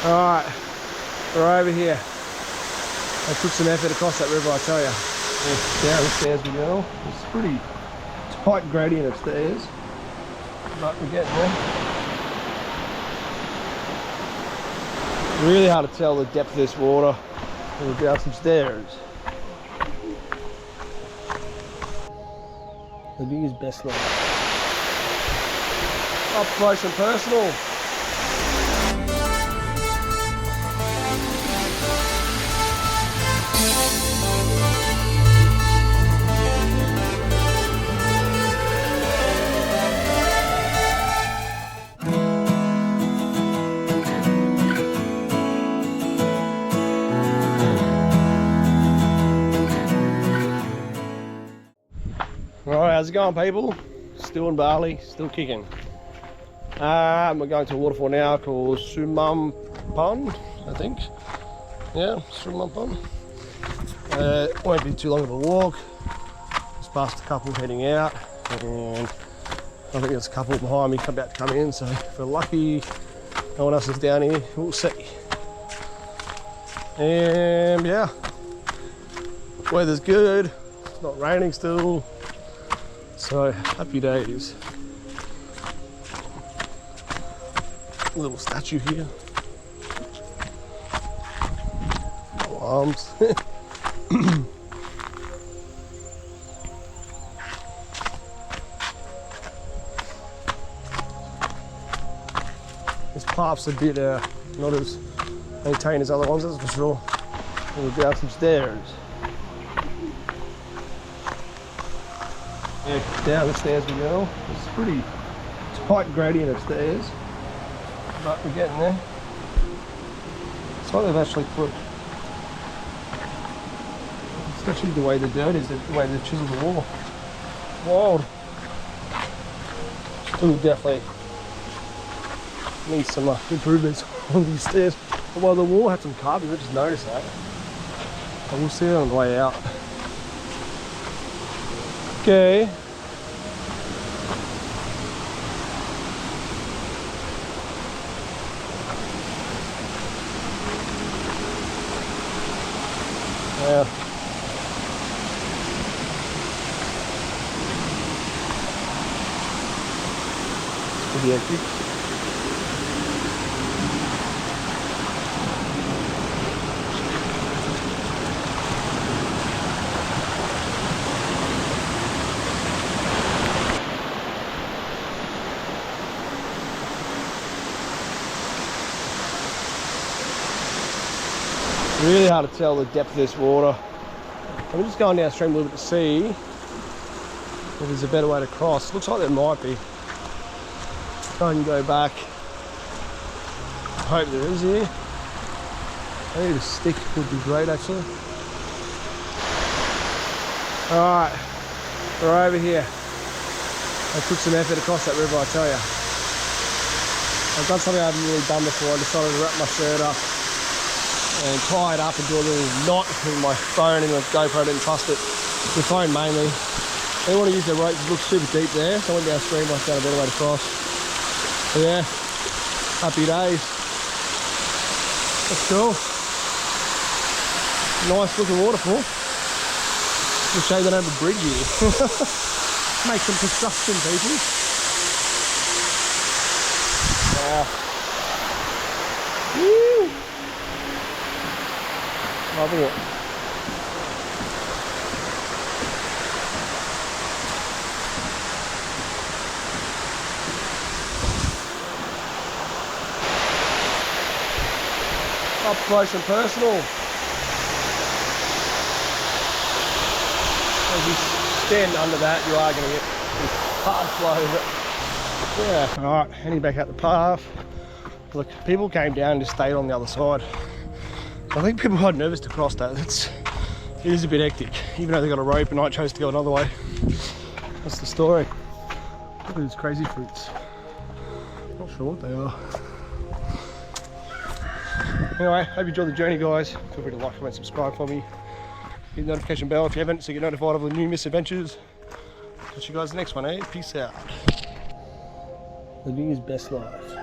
Alright, we're over here. I took some effort across that river, I tell you. Yeah, down the stairs we go. It's pretty tight gradient of stairs, but we're getting there. Really hard to tell the depth of this water. We're down some stairs. The view is best light. Up close and personal. Alright, how's it going, people? Still in Bali, still kicking. We're going to a waterfall now called Sumampan, I think. Yeah, Sumampan. Won't be too long of a walk. Just past a couple heading out, and I think there's a couple behind me about to come in, so if we're lucky, no one else is down here, we'll see. And yeah, weather's good, it's not raining still. So, happy days. A little statue here. No arms. This path's a bit not as maintained as other ones, that's for sure. We'll go down some stairs. Yeah, down the stairs we go. It's pretty tight gradient of stairs, but we're getting there. It's like they've actually put, especially the way the dirt is, the way they chisel the wall. Wild. Still definitely needs some improvements on these stairs. Well, the wall had some carving, I just noticed that. But we'll see it on the way out. Okay. Yeah. It's pretty hectic. Really hard to tell the depth of this water. I'm just going downstream a little bit to see if there's a better way to cross. Looks like there might be. Try and go back. I hope there is here. Maybe a stick would be great actually. Alright, we're over here. I took some effort across that river, I tell you. I've done something I haven't really done before. I decided to wrap my shirt up and tie it up and do a little knot with my phone, and the GoPro didn't trust it. The phone mainly. They want to use their ropes, it looks super deep there, so I went downstream, I found a better way to cross. But yeah, happy days. That's cool. Nice looking waterfall. It's a shame they don't have a bridge here. Make some construction, people. Yeah. Woo! Loving it. Up close and personal. As you stand under that, you are going to get hard flow. Yeah. All right, heading back out the path. Look, people came down and just stayed on the other side. I think people are nervous to cross that. It is a bit hectic, even though they got a rope and I chose to go another way. That's the story. Look at these crazy fruits. Not sure what they are. Anyway, hope you enjoyed the journey, guys. Feel free to like, comment, subscribe for me. Hit the notification bell if you haven't, so you get notified of the new misadventures. Catch you guys in the next one, eh? Peace out. The view is best life.